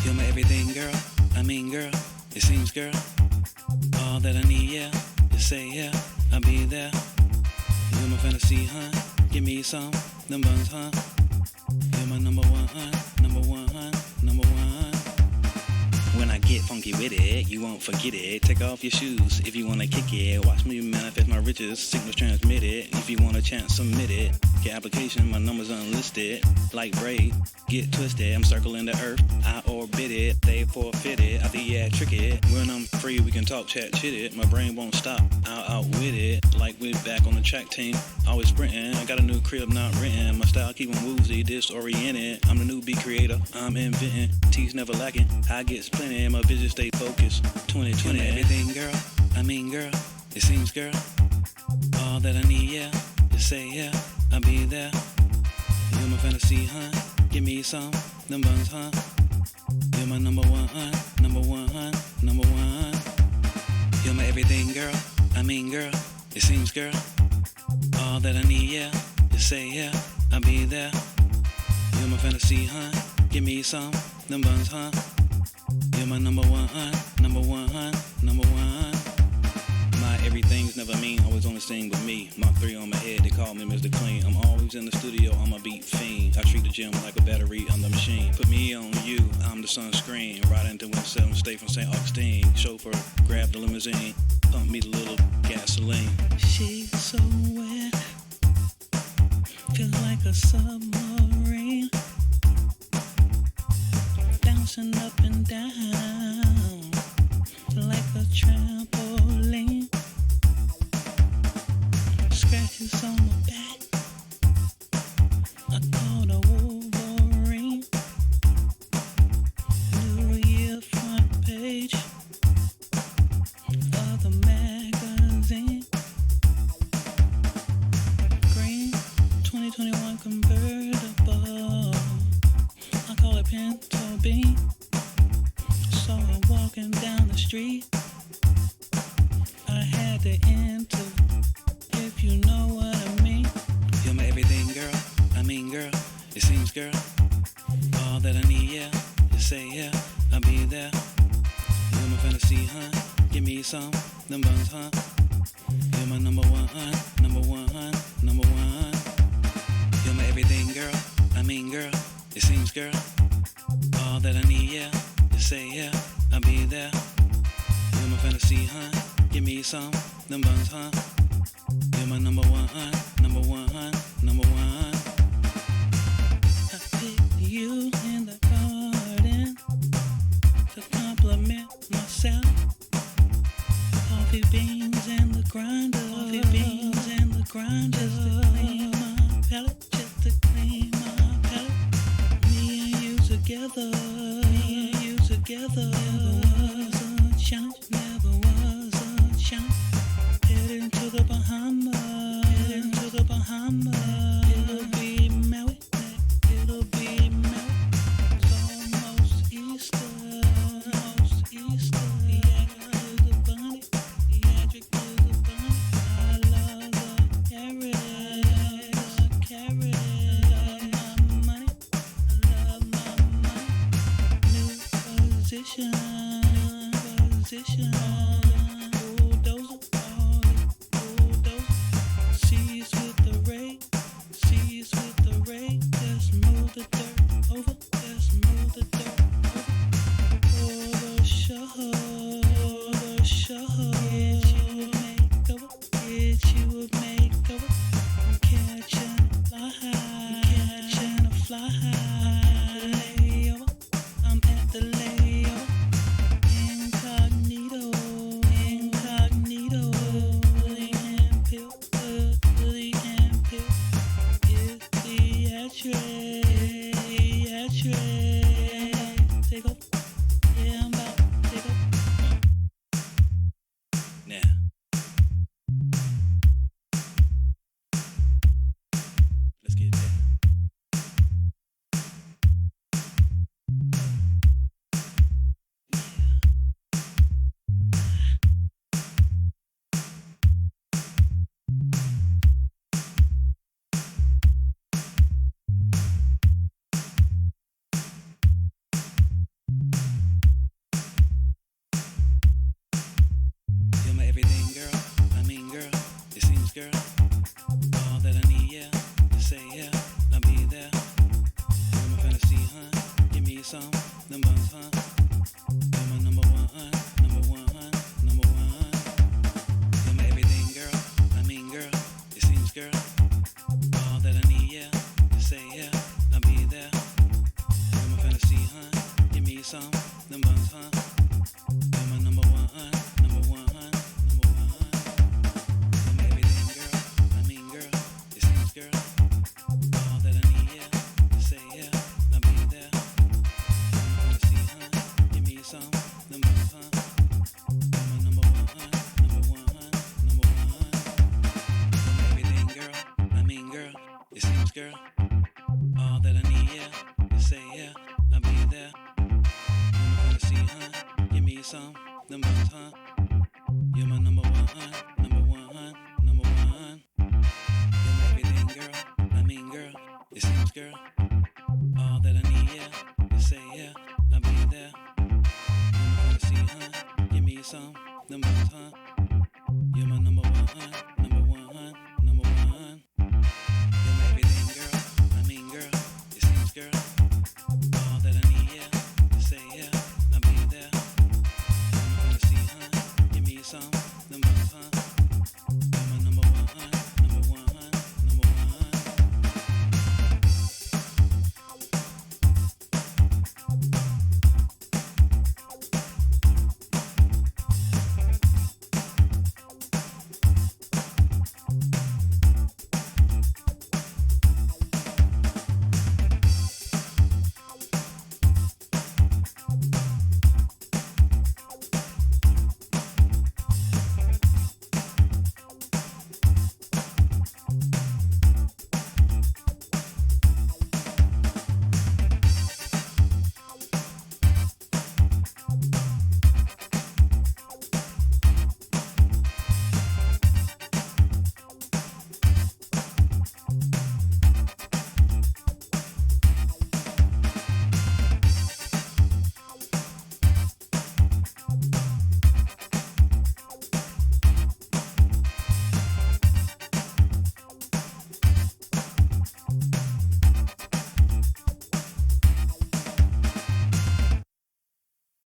You're my everything, girl. I mean, girl, it seems, girl. All that I need, yeah. You say, yeah, I'll be there. You're my fantasy, huh? Give me some, them buns, huh? You're my number one, huh? Number one, huh? Number one, huh? When I get funky with it, you won't forget it. Take off your shoes if you wanna kick it. Watch me manifest my riches, signals transmitted. If you want a chance, submit it. Get application, my number's unlisted. Like braid, get twisted. I'm circling the earth, I orbit it. They forfeit it, I think yeah, trick it. When I'm free, we can talk, chat, chit it. My brain won't stop, I'll outwit it. Like we're back on the track team, always sprinting. I got a new crib, not renting. My style keep 'em woozy, disoriented. I'm the new beat creator, I'm inventing. T's never lacking, I get splinting. My vision stay focused, 2020. Everything, girl, I mean, girl, it seems, girl. All that I need, yeah, you say, yeah, I'll be there. You're my fantasy, huh? Give me some, them buns, huh? You're my number one, huh? Number one, huh? Number one, huh? You're my everything, girl, I mean, girl, it seems, girl. All that I need, yeah, you say, yeah, I'll be there. You're my fantasy, huh? Give me some, them buns, huh? You're my number one, huh? Number one, huh? Number one, huh? My everything's never mean, always on the scene with me. Mark 3 on my head, they call me Mr. Clean. I'm always in the studio, I'm a beat fiend. I treat the gym like a battery, I'm the machine. Put me on you, I'm the sunscreen. Riding to Win 7 State from St. Augustine. Chauffeur, grab the limousine, pump me the little gasoline. She's so wet, feels like a submarine. Bouncing up and down like a trampoline. Scratches on my back, I call the Wolverine. New Year front page of the magazine. Green 2021 convertible, I call it Pinto Bean. Saw her walking down the street, I had to enter, if you know what I mean. You're my everything, girl, I mean, girl, it seems, girl. All that I need, yeah, you say, yeah, I'll be there. You're my fantasy, huh? Give me some, them buns, huh? You're my number one, huh? Number one, huh? Number one, huh? You're my everything, girl, I mean, girl, it seems, girl. All that I need, yeah, you say, yeah, I'll be there. You're my fantasy, huh? Give me some, them buns, huh? You're my number one, huh? Number one, huh? Number one, huh? I picked you in the garden to compliment myself. Coffee beans in the grinder, coffee beans in the grinder. Just to clean my palate, just to clean my palate. Me and you together, me and you together. Never was sunshine, never was sunshine. Heading to the Bahamas, heading to the Bahamas. It'll be Maui, it'll be Maui. It's almost Easter, almost Easter. Theatric is a bunny, theatric is a bunny. I love the carrot, I love the carrot. I love my money, I love my money. New position, new position. Bulldozer. Seas with the rain, seas with the rain. Let's move the dirt over, let's move the dirt over. For the show, for the show. Get you a makeover, get you a makeover. I'm catching a fly high, I'm catching a fly high. Layover, I'm at the layover. Incognito, some, them buns, huh? You're my number one, number one, number one. You're my everything, girl. I mean, girl, it seems, girl. All that I need, yeah. You say, yeah, I'll be there. You're my fantasy, huh? Give me some, them buns, huh? You're my number one, number one, number one. You're my everything, girl. I mean, girl, it seems, girl. All that I need, yeah. You say, yeah, I'll be there. You're my fantasy, huh? Give me some, them buns, huh? You're my number one, number one, number one. You're my everything, girl. I mean, girl, it seems, girl. All that I need, yeah. You say, yeah, I'll be there. You're my fantasy, huh? Give me some, them buns, huh? You're my number one,